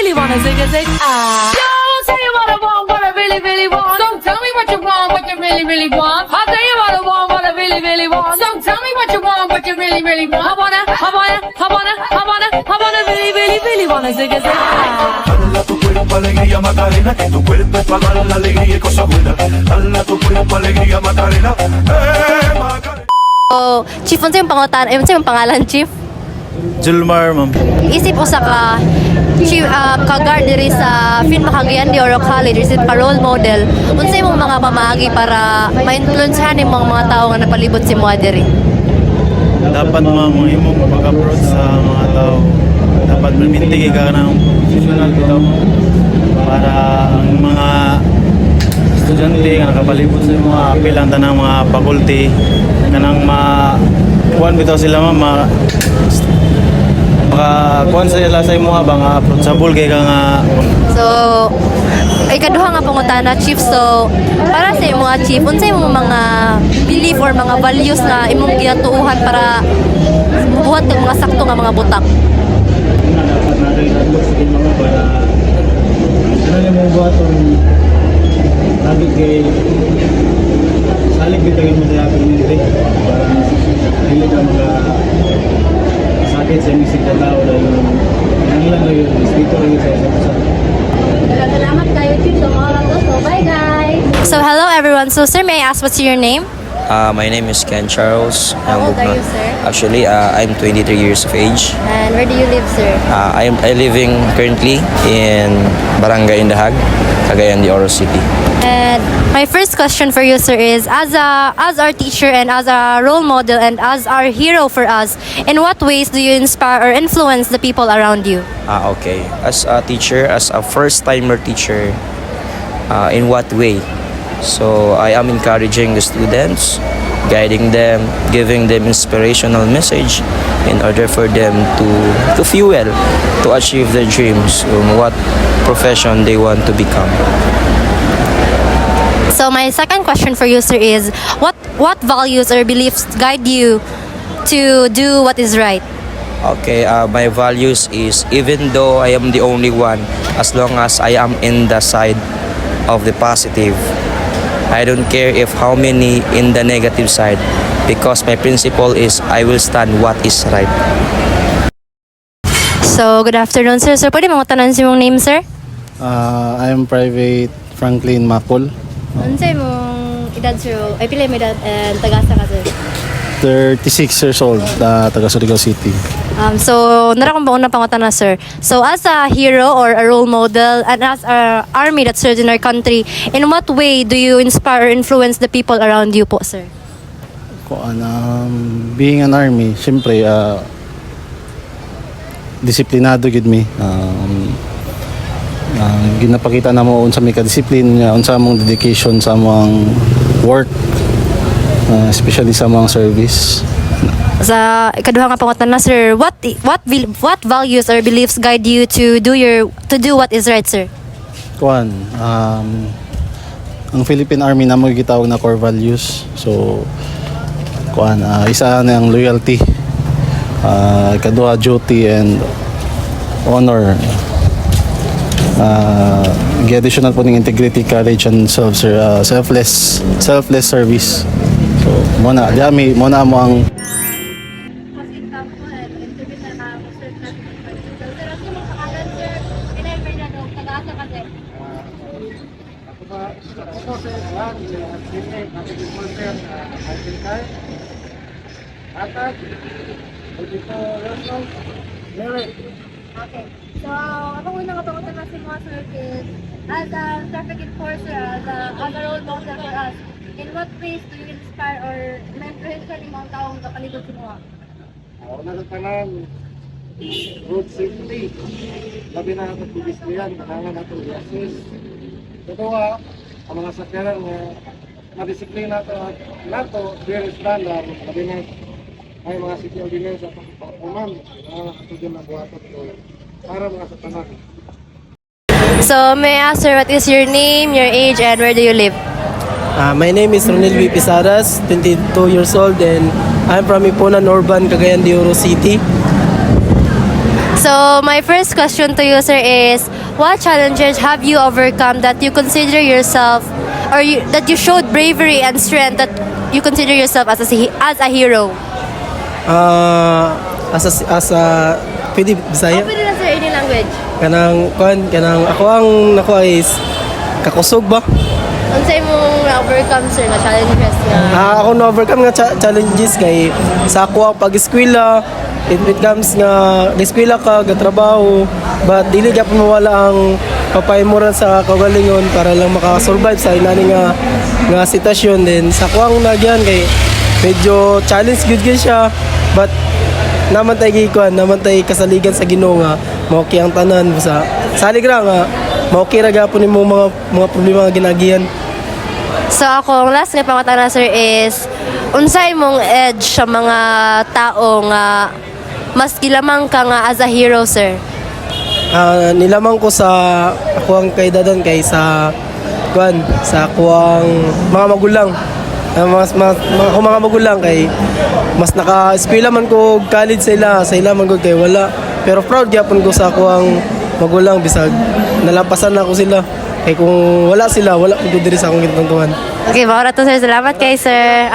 really wanna zig a zig. Yo, tell you what I want, what I really, really want. So tell me what you want, what you really, really want. I'll tell you what I want, what I really, really want. So tell me what you want, what you really, really want. I wanna really, really, really wanna zig a zig. Dale a tu cuerpo alegría Macarena, que tu cuerpo es para dar la alegría y cosas buenas. Dale a tu cuerpo alegría Macarena, Macarena. So, Chief, unsa yung pangutan? Unsa yung pangalan, Chief? Julmar, ma'am. Isip usa ka chief ka-guard diri sa Fin Makagian de Oro College, isip ka role model. Unsa imong mga pamaagi para ma-influensyahan imong mga tao nga napalibot si mo diri? Dapat ma'am, imong pag-approach sa mga tao. Dapat mamintig ka ng professional dito para ang mga estudyante nga nakapalibot sa mga apilan tanang mga faculty kanang kuan bitaw sila ma'am kuan sila sa imo ba nga approachable kay ka nga. So, ikaduha nga pangutana, Chief. So, para sa imong Chief, unsa imong mga belief or mga values na imong ginatuuhan para buhat ng mga sakto nga mga butak? Dapat natin i-advocate sa mga para ano mo buhat ang sabi kay salig bitagin mo sa community para hindi ka sakit sa isip na tao dahil nangilang na yun, dito rin sa isa. Salamat kayo, Chief. So, bye guys! So, hello everyone. So, sir, may I ask what's your name? My name is Ken Charles. How old are you, sir? Actually, I'm 23 years of age. And where do you live, sir? I living currently in Barangay Indahag, Cagayan de Oro City. And my first question for you, sir, is as our teacher and as a role model and as our hero for us, in what ways do you inspire or influence the people around you? Okay. As a teacher, as a first-timer teacher, in what way? So I am encouraging the students, guiding them, giving them inspirational message in order for them to fuel, to achieve their dreams, what profession they want to become. So my second question for you, sir, is what values or beliefs guide you to do what is right? Okay, my values is even though I am the only one, as long as I am in the side of the positive, I don't care if how many in the negative side, because my principle is I will stand what is right. So good afternoon, sir. So pwede mangutanan si mong name, sir? I am Private Franklin Macol, Unsay mong edad, sir? Ay pila mo edad and tagasa ka, sir? 36 years old, taga Surigao City. So, nara kong baon na pangutana, sir. So, as a hero or a role model and as a army that serves in our country, in what way do you inspire or influence the people around you po, sir? Being an army, syempre, disiplinado gid mi. Ginapakita na mo unsa may ka-discipline niya, unsa mong dedication sa among work, especially sa mga service. Sa ikaduha nga pangutana, sir, what values or beliefs guide you to do what is right, sir? Kuan, ang Philippine Army na mo gitawag na core values. So, kuan, isa na ang loyalty, ikaduha duty and honor. Additional po ng integrity, courage and selfless service. So, muna mo ang Okay. So, ako unang kapangutan na si mga sir is, as a traffic enforcer, as a role model for us, in what ways do you inspire or mentor ka ng mga taong kapalibot si mga? Una sa tanan, road safety. Labi na natin pedestrian, kailangan natin i-assist. Kedua, ang mga sakyanan na madisiplina nato, very standard. Labi na ay mga city ordinance at pagpapaman, katulad na buhatot ko para mga sa tanan. So, may I ask, sir, what is your name, your age, and where do you live? My name is Ronel V. Pisadas, 22 years old, and I'm from Ipunan Urban, Cagayan de Oro City. So, my first question to you, sir, is what challenges have you overcome that you consider yourself, or that you showed bravery and strength that you consider yourself as a hero? As a pwede Bisaya. Pwede na sir, any language. Kanang ako ang nakuha is kakusog ba? Ano sa'yo mong na-overcome sir na challenges na? Ako na-overcome nga challenges kay sa ako ang pag-eskwela. It comes nga eskwela ka, gatrabaho, but dili ka mawala ang papaymuran sa kagalingon para lang makasurvive sa inani nga sitwasyon. Then sa ako ang nagyan kay medyo challenge good siya, but naman tayo gikuan, naman tayo kasaligan sa Ginoo nga maoki ang tanan sa salig ra nga maoki ra gyapon nimo mga problema nga ginagihan. So ako, ang last nga pangutana sir is, unsay mong edge sa mga tao nga mas gilamang ka nga as a hero sir? Nilamang ko sa ako ang kaidadan kay sa kuan sa ako ang mga magulang. Ako mga magulang kay mas naka-eskwela man ko college sa ila man ko kay wala, pero proud gyapon ko sa ako ang magulang bisag nalampasan na ako sila kay kung wala sila wala ko diri sa akong gituntuhan. Okay, maura to sir. Salamat kay sir.